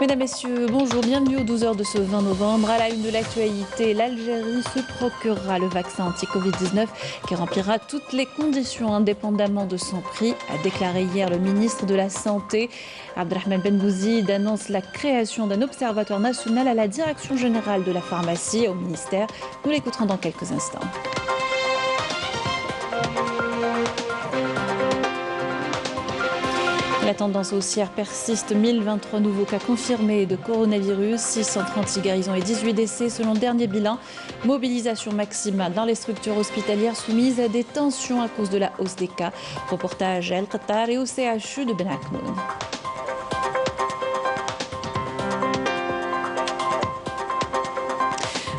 Mesdames, Messieurs, bonjour, bienvenue aux 12h de ce 20 novembre. À la une de l'actualité, l'Algérie se procurera le vaccin anti-Covid-19 qui remplira toutes les conditions indépendamment de son prix, a déclaré hier le ministre de la Santé. Abdelrahman Ben Bouzid annonce la création d'un observatoire national à la direction générale de la pharmacie au ministère. Nous l'écouterons dans quelques instants. La tendance haussière persiste, 1023 nouveaux cas confirmés de coronavirus, 636 guérisons et 18 décès selon le dernier bilan. Mobilisation maximale dans les structures hospitalières soumises à des tensions à cause de la hausse des cas. Reportage à El-Qatar et au CHU de Ben Aknoun.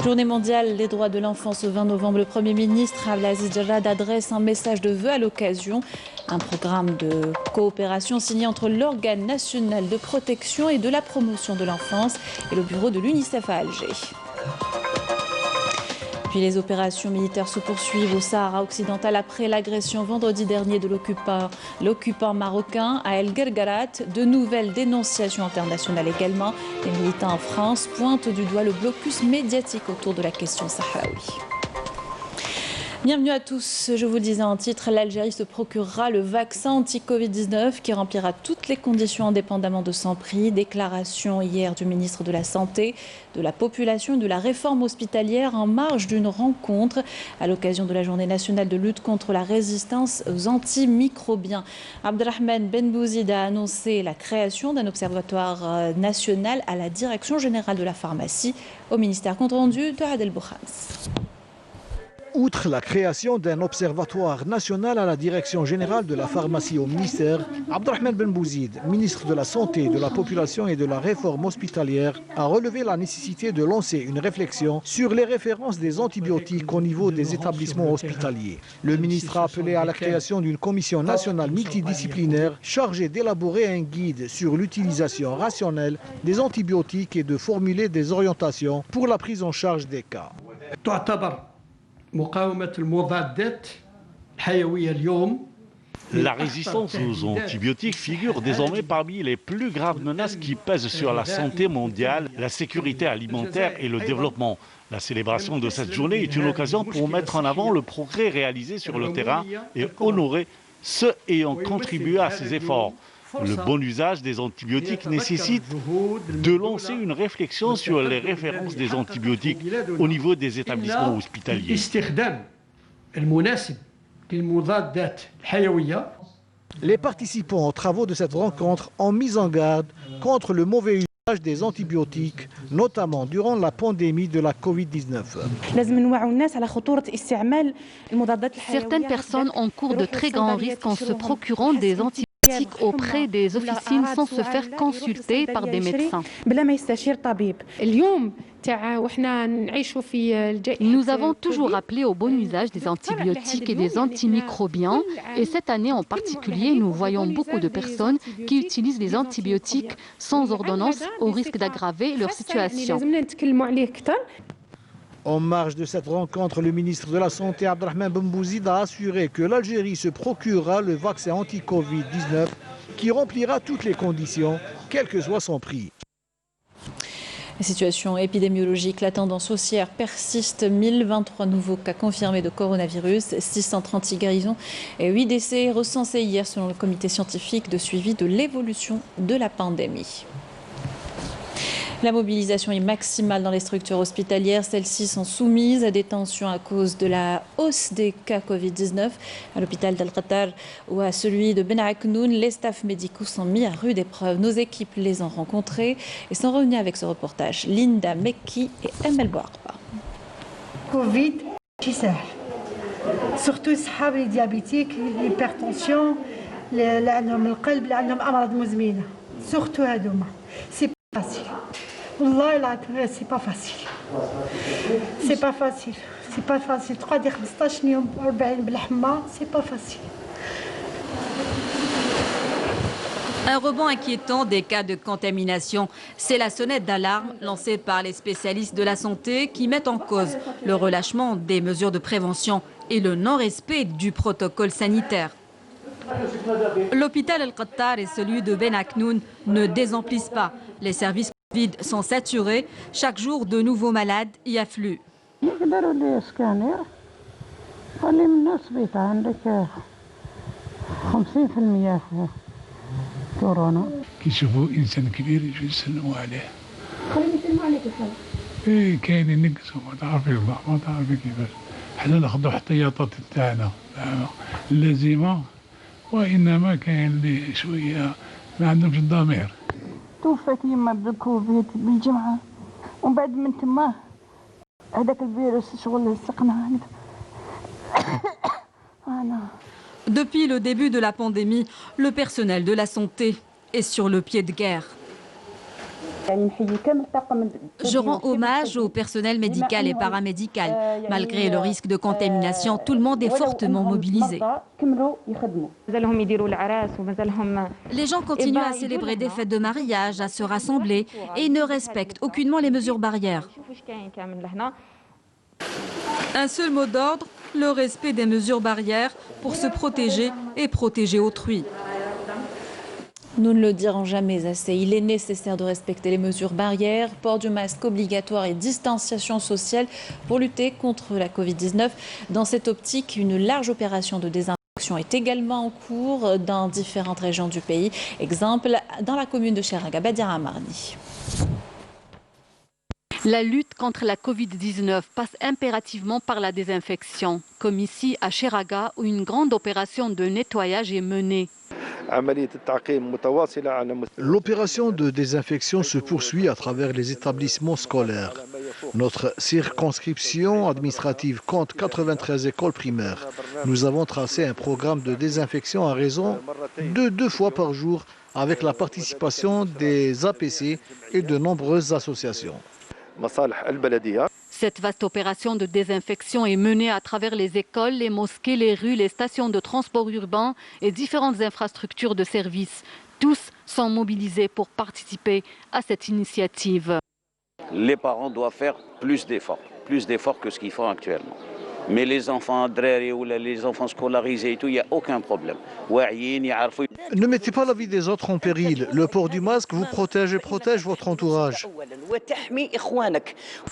Journée mondiale des droits de l'enfant ce 20 novembre. Le Premier ministre Abdelaziz Jarrad adresse un message de vœux à l'occasion. Un programme de coopération signé entre l'organe national de protection et de la promotion de l'enfance et le bureau de l'UNICEF à Alger. Puis les opérations militaires se poursuivent au Sahara occidental après l'agression vendredi dernier de l'occupant marocain à El Guergarat. De nouvelles dénonciations internationales également. Les militants en France pointent du doigt le blocus médiatique autour de la question sahraoui. Bienvenue à tous. Je vous le disais en titre, l'Algérie se procurera le vaccin anti-Covid-19 qui remplira toutes les conditions indépendamment de son prix. Déclaration hier du ministre de la Santé, de la Population et de la réforme hospitalière en marge d'une rencontre à l'occasion de la journée nationale de lutte contre la résistance aux antimicrobiens. Abdelrahman Ben Bouzid a annoncé la création d'un observatoire national à la direction générale de la pharmacie au ministère. Compte rendu de Adel Boukhams. Outre la création d'un observatoire national à la direction générale de la pharmacie au ministère, Abdelrahman Ben Bouzid, ministre de la Santé, de la Population et de la réforme hospitalière, a relevé la nécessité de lancer une réflexion sur les références des antibiotiques au niveau des établissements hospitaliers. Le ministre a appelé à la création d'une commission nationale multidisciplinaire chargée d'élaborer un guide sur l'utilisation rationnelle des antibiotiques et de formuler des orientations pour la prise en charge des cas. La résistance aux antibiotiques figure désormais parmi les plus graves menaces qui pèsent sur la santé mondiale, la sécurité alimentaire et le développement. La célébration de cette journée est une occasion pour mettre en avant le progrès réalisé sur le terrain et honorer ceux ayant contribué à ces efforts. Le bon usage des antibiotiques nécessite de lancer une réflexion sur les références des antibiotiques au niveau des établissements hospitaliers. Les participants aux travaux de cette rencontre ont mis en garde contre le mauvais usage des antibiotiques, notamment durant la pandémie de la Covid-19. Certaines personnes encourent de très grands risques en se procurant des antibiotiques auprès des officines sans se faire consulter par des médecins. Nous avons toujours appelé au bon usage des antibiotiques et des antimicrobiens et cette année en particulier, nous voyons beaucoup de personnes qui utilisent les antibiotiques sans ordonnance au risque d'aggraver leur situation. En marge de cette rencontre, le ministre de la Santé, Abdelrahman Ben Bouzid, a assuré que l'Algérie se procurera le vaccin anti-Covid-19 qui remplira toutes les conditions, quel que soit son prix. La situation épidémiologique, la tendance haussière persiste. 1023 nouveaux cas confirmés de coronavirus, 636 guérisons et 8 décès recensés hier selon le comité scientifique de suivi de l'évolution de la pandémie. La mobilisation est maximale dans les structures hospitalières. Celles-ci sont soumises à des tensions à cause de la hausse des cas Covid-19. À l'hôpital d'Al-Qatar ou à celui de Ben Aknoun, les staffs médicaux sont mis à rude épreuve. Nos équipes les ont rencontrés et sont revenues avec ce reportage. Linda Mekki et Emel Bouarba. Covid, surtout les diabétiques, l'hypertension, القلب اللي عندهم أمراض مزمنة. Surtout هذوما. C'est pas facile. والله c'est pas facile. C'est pas facile. C'est pas facile. 15 يوم 40 بالحمى, c'est pas facile. Un rebond inquiétant des cas de contamination. C'est la sonnette d'alarme lancée par les spécialistes de la santé qui mettent en cause le relâchement des mesures de prévention et le non-respect du protocole sanitaire. L'hôpital El-Qatar et celui de Ben Aknoun ne désemplissent pas. Les services Vides sont saturés. Chaque jour, de nouveaux malades y affluent. كيشوفوا انسان كبير يجوا يسلموا عليه. ايه كاين ينقصوا ما تعرفي الله ما تعرفي كيفاش. حنا ناخذوا احتياطات تاعنا اللازمه وانما كاين اللي شويه ما عندهمش الضمير. توفت يما بالكوفيد بالجمعه ومن بعد من تما هذاك الفيروس شغل لصقنا. Depuis le début de la pandémie, le personnel de la santé est sur le pied de guerre. Je rends hommage au personnel médical et paramédical. Malgré le risque de contamination, tout le monde est fortement mobilisé. Les gens continuent à célébrer des fêtes de mariage, à se rassembler et ne respectent aucunement les mesures barrières. Un seul mot d'ordre, le respect des mesures barrières pour se protéger et protéger autrui. Nous ne le dirons jamais assez. Il est nécessaire de respecter les mesures barrières, port du masque obligatoire et distanciation sociale pour lutter contre la Covid-19. Dans cette optique, une large opération de désinfection est également en cours dans différentes régions du pays. Exemple, dans la commune de Cheraga, Badia Amarni. La lutte contre la Covid-19 passe impérativement par la désinfection, comme ici à Cheraga où une grande opération de nettoyage est menée. L'opération de désinfection se poursuit à travers les établissements scolaires. Notre circonscription administrative compte 93 écoles primaires. Nous avons tracé un programme de désinfection à raison de 2 fois par jour avec la participation des APC et de nombreuses associations. Cette vaste opération de désinfection est menée à travers les écoles, les mosquées, les rues, les stations de transport urbain et différentes infrastructures de services. Tous sont mobilisés pour participer à cette initiative. Les parents doivent faire plus d'efforts que ce qu'ils font actuellement. Mais les enfants ou les enfants scolarisés et tout, il n'y a aucun problème. Ne mettez pas la vie des autres en péril. Le port du masque vous protège et protège votre entourage.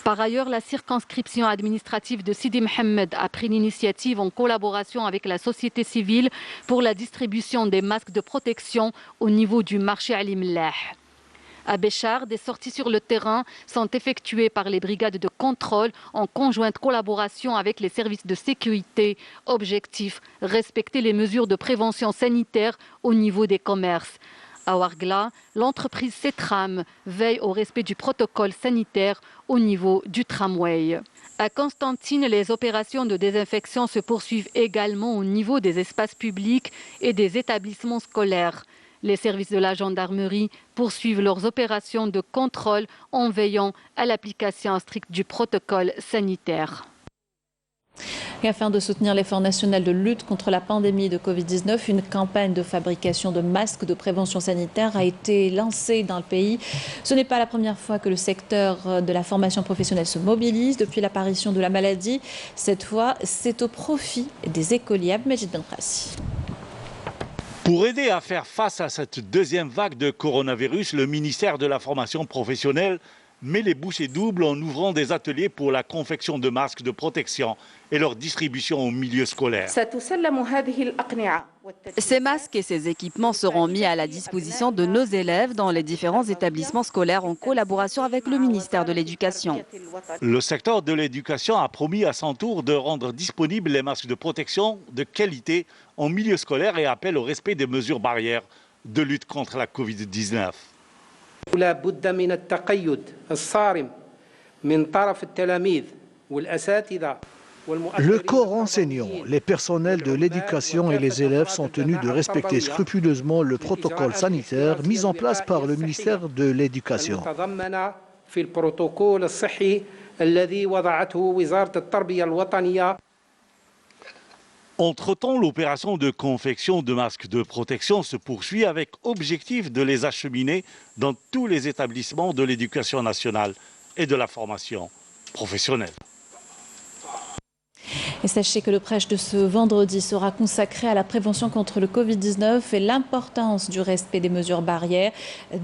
Par ailleurs, la circonscription administrative de Sidi Mohamed a pris l'initiative en collaboration avec la société civile pour la distribution des masques de protection au niveau du marché Ali Mellah. À Béchar, des sorties sur le terrain sont effectuées par les brigades de contrôle en conjointe collaboration avec les services de sécurité. Objectif, respecter les mesures de prévention sanitaire au niveau des commerces. À Ouargla, l'entreprise Cetram veille au respect du protocole sanitaire au niveau du tramway. À Constantine, les opérations de désinfection se poursuivent également au niveau des espaces publics et des établissements scolaires. Les services de la gendarmerie poursuivent leurs opérations de contrôle en veillant à l'application stricte du protocole sanitaire. Et afin de soutenir l'effort national de lutte contre la pandémie de Covid-19, une campagne de fabrication de masques de prévention sanitaire a été lancée dans le pays. Ce n'est pas la première fois que le secteur de la formation professionnelle se mobilise depuis l'apparition de la maladie. Cette fois, c'est au profit des écoliers. Majid Benrassi. Pour aider à faire face à cette deuxième vague de coronavirus, le ministère de la formation professionnelle met les bouchées doubles en ouvrant des ateliers pour la confection de masques de protection et leur distribution au milieu scolaire. Ces masques et ces équipements seront mis à la disposition de nos élèves dans les différents établissements scolaires en collaboration avec le ministère de l'Éducation. Le secteur de l'éducation a promis à son tour de rendre disponibles les masques de protection de qualité en milieu scolaire et appelle au respect des mesures barrières de lutte contre la Covid-19. لا بد من التقيد الصارم من طرف التلاميذ والأساتذة. Le corps enseignant, les personnels de l'éducation et les élèves sont tenus de respecter scrupuleusement le protocole sanitaire mis en place par le ministère de l'Éducation. Entre-temps, l'opération de confection de masques de protection se poursuit avec objectif de les acheminer dans tous les établissements de l'éducation nationale et de la formation professionnelle. Et sachez que le prêche de ce vendredi sera consacré à la prévention contre le Covid-19 et l'importance du respect des mesures barrières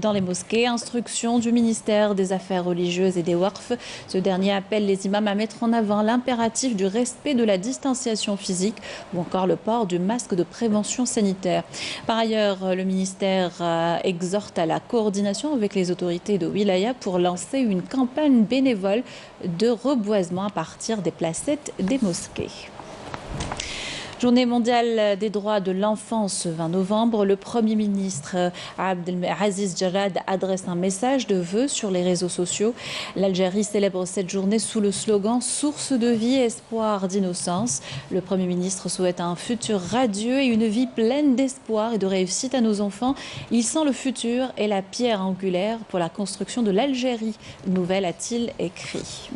dans les mosquées. Instruction du ministère des Affaires religieuses et des Waqf. Ce dernier appelle les imams à mettre en avant l'impératif du respect de la distanciation physique ou encore le port du masque de prévention sanitaire. Par ailleurs, le ministère exhorte à la coordination avec les autorités de Wilaya pour lancer une campagne bénévole de reboisement à partir des placettes des mosquées. Journée mondiale des droits de l'enfant ce 20 novembre. Le Premier ministre Abdelaziz Jarrad adresse un message de vœux sur les réseaux sociaux. L'Algérie célèbre cette journée sous le slogan « Source de vie, espoir d'innocence ». Le Premier ministre souhaite un futur radieux et une vie pleine d'espoir et de réussite à nos enfants. Il sent le futur et la pierre angulaire pour la construction de l'Algérie nouvelle, a-t-il écrit.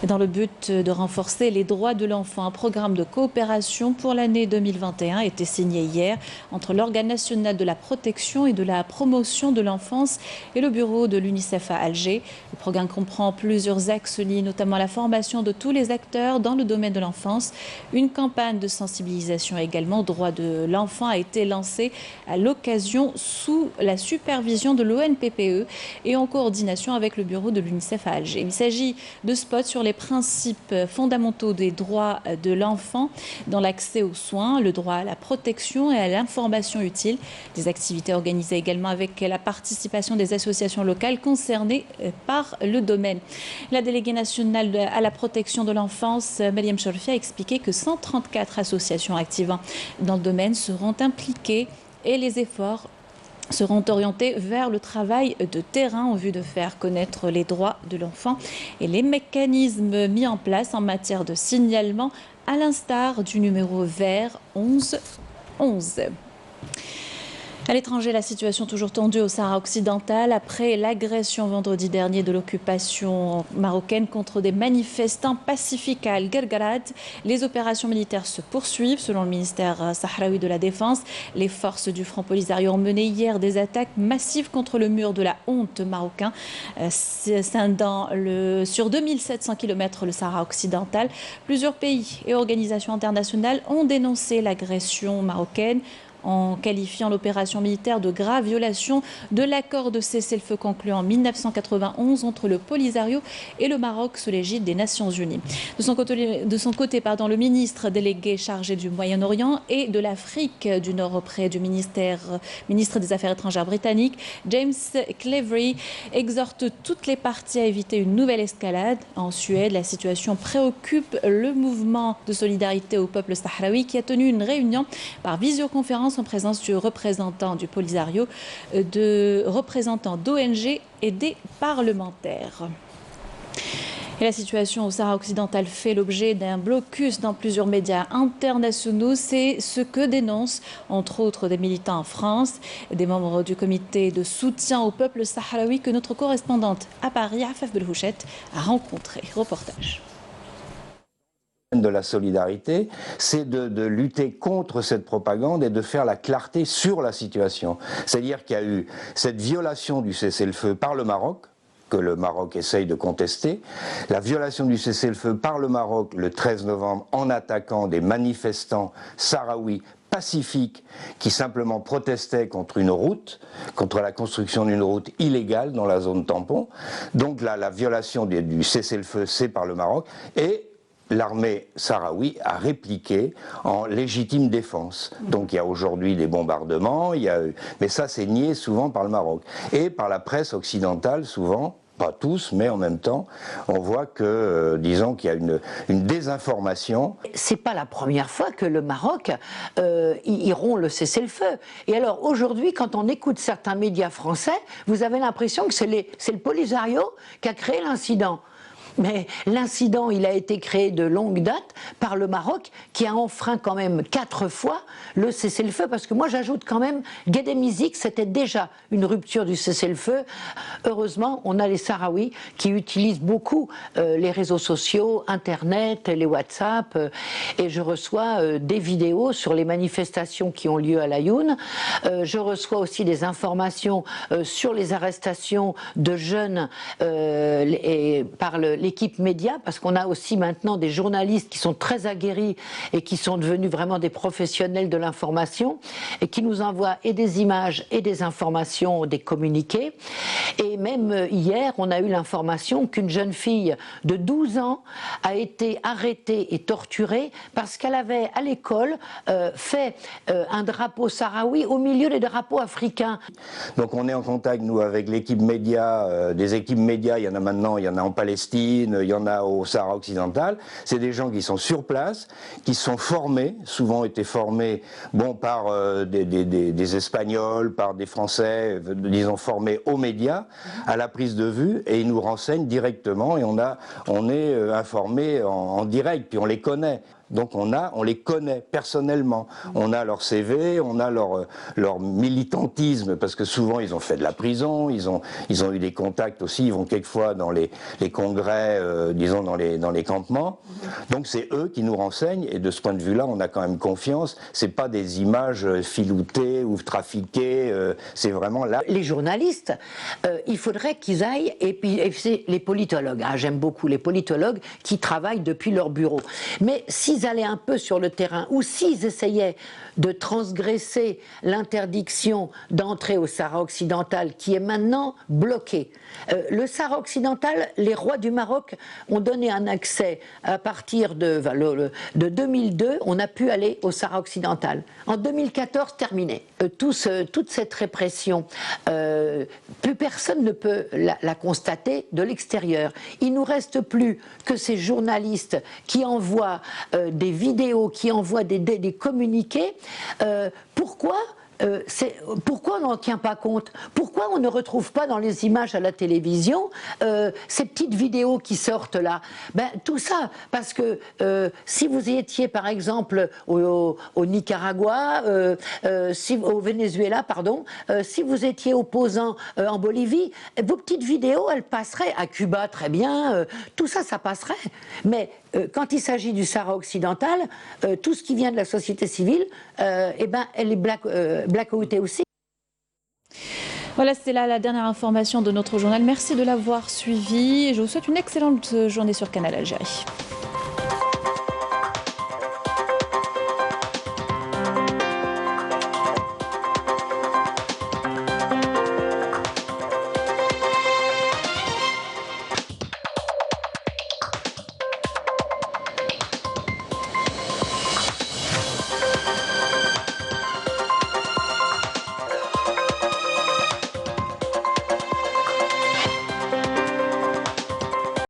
Dans le but de renforcer les droits de l'enfant, un programme de coopération pour l'année 2021 a été signé hier entre l'Organe national de la protection et de la promotion de l'enfance et le bureau de l'UNICEF à Alger. Le programme comprend plusieurs axes liés, notamment la formation de tous les acteurs dans le domaine de l'enfance. Une campagne de sensibilisation également aux droits de l'enfant a été lancée à l'occasion sous la supervision de l'ONPPE et en coordination avec le bureau de l'UNICEF à Alger. Il s'agit de spots sur les principes fondamentaux des droits de l'enfant dans l'accès aux soins, le droit à la protection et à l'information utile. Des activités organisées également avec la participation des associations locales concernées par le domaine. La déléguée nationale à la protection de l'enfance, Mariam Chorfi, a expliqué que 134 associations actives dans le domaine seront impliquées et les efforts seront orientés vers le travail de terrain en vue de faire connaître les droits de l'enfant et les mécanismes mis en place en matière de signalement, à l'instar du numéro vert 1111. À l'étranger, la situation toujours tendue au Sahara occidental après l'agression vendredi dernier de l'occupation marocaine contre des manifestants pacifiques à Al-Gargarad. Les opérations militaires se poursuivent selon le ministère sahraoui de la Défense. Les forces du Front Polisario ont mené hier des attaques massives contre le mur de la honte marocain, scindant sur 2700 km le Sahara occidental. Plusieurs pays et organisations internationales ont dénoncé l'agression marocaine en qualifiant l'opération militaire de grave violation de l'accord de cessez-le-feu conclu en 1991 entre le Polisario et le Maroc sous l'égide des Nations Unies. De son côté, le ministre délégué chargé du Moyen-Orient et de l'Afrique du Nord auprès du ministre des Affaires étrangères britannique, James Cleverly, exhorte toutes les parties à éviter une nouvelle escalade. En Suède, la situation préoccupe le mouvement de solidarité au peuple sahraoui qui a tenu une réunion par visioconférence en présence du représentant du Polisario, de représentants d'ONG et des parlementaires. Et la situation au Sahara occidental fait l'objet d'un blocus dans plusieurs médias internationaux. C'est ce que dénoncent, entre autres, des militants en France, des membres du comité de soutien au peuple sahraoui que notre correspondante à Paris, Afaf Belhouchet, a rencontré. Reportage. De la solidarité, c'est de lutter contre cette propagande et de faire la clarté sur la situation. C'est-à-dire qu'il y a eu cette violation du cessez-le-feu par le Maroc, que le Maroc essaye de contester, la violation du cessez-le-feu par le Maroc le 13 novembre en attaquant des manifestants sahraouis pacifiques qui simplement protestaient contre une route, contre la construction d'une route illégale dans la zone tampon. Donc la violation du cessez-le-feu, c'est par le Maroc. Et l'armée sahraoui a répliqué en légitime défense. Donc il y a aujourd'hui des bombardements, mais ça c'est nié souvent par le Maroc. Et par la presse occidentale souvent, pas tous, mais en même temps, on voit que, disons qu'il y a une désinformation. C'est pas la première fois que le Maroc y rompt le cessez-le-feu. Et alors aujourd'hui, quand on écoute certains médias français, vous avez l'impression que c'est le Polisario qui a créé l'incident. Mais l'incident, il a été créé de longue date par le Maroc, qui a enfreint quand même 4 fois le cessez-le-feu, parce que moi j'ajoute quand même, Guédémizik, c'était déjà une rupture du cessez-le-feu. Heureusement, on a les Sahraouis qui utilisent beaucoup les réseaux sociaux, Internet, les WhatsApp, et je reçois des vidéos sur les manifestations qui ont lieu à l'Aïoun. Je reçois aussi des informations sur les arrestations de jeunes par les l'équipe média, parce qu'on a aussi maintenant des journalistes qui sont très aguerris et qui sont devenus vraiment des professionnels de l'information et qui nous envoient et des images et des informations, des communiqués. Et même hier, on a eu l'information qu'une jeune fille de 12 ans a été arrêtée et torturée parce qu'elle avait à l'école fait un drapeau sahraoui au milieu des drapeaux africains. Donc on est en contact, nous, avec l'équipe média, des équipes médias, il y en a maintenant, il y en a en Palestine, il y en a au Sahara occidental. C'est des gens qui sont sur place, qui sont formés, souvent été formés par des Espagnols, par des Français, disons formés aux médias, à la prise de vue, et ils nous renseignent directement, et on est informés en direct, puis on les connaît. Donc on les connaît personnellement, on a leur CV, on a leur militantisme, parce que souvent ils ont fait de la prison, ils ont eu des contacts aussi, ils vont quelquefois dans les congrès, disons dans les campements. Donc c'est eux qui nous renseignent, et de ce point de vue-là, on a quand même confiance. C'est pas des images filoutées ou trafiquées, c'est vraiment là. Les journalistes, il faudrait qu'ils aillent, et puis c'est les politologues, j'aime beaucoup les politologues qui travaillent depuis leur bureau. Mais s'ils allaient un peu sur le terrain, ou s'ils essayaient de transgresser l'interdiction d'entrer au Sahara occidental, qui est maintenant bloquée. Le Sahara occidental, les rois du Maroc ont donné un accès à partir de 2002, on a pu aller au Sahara occidental. En 2014, terminé. Toute cette répression, plus personne ne peut la constater de l'extérieur. Il ne nous reste plus que ces journalistes qui envoient des vidéos, qui envoient des communiqués. Pourquoi on n'en tient pas compte? Pourquoi on ne retrouve pas dans les images à la télévision ces petites vidéos qui sortent là? Tout ça, parce que si vous étiez par exemple au Nicaragua, au Venezuela, pardon, si vous étiez opposant en Bolivie, vos petites vidéos, elles passeraient à Cuba, très bien, tout ça, ça passerait. Mais quand il s'agit du Sahara occidental, tout ce qui vient de la société civile, elle est blackoutée aussi. Voilà, c'était là la dernière information de notre journal. Merci de l'avoir suivi. Je vous souhaite une excellente journée sur Canal Algérie.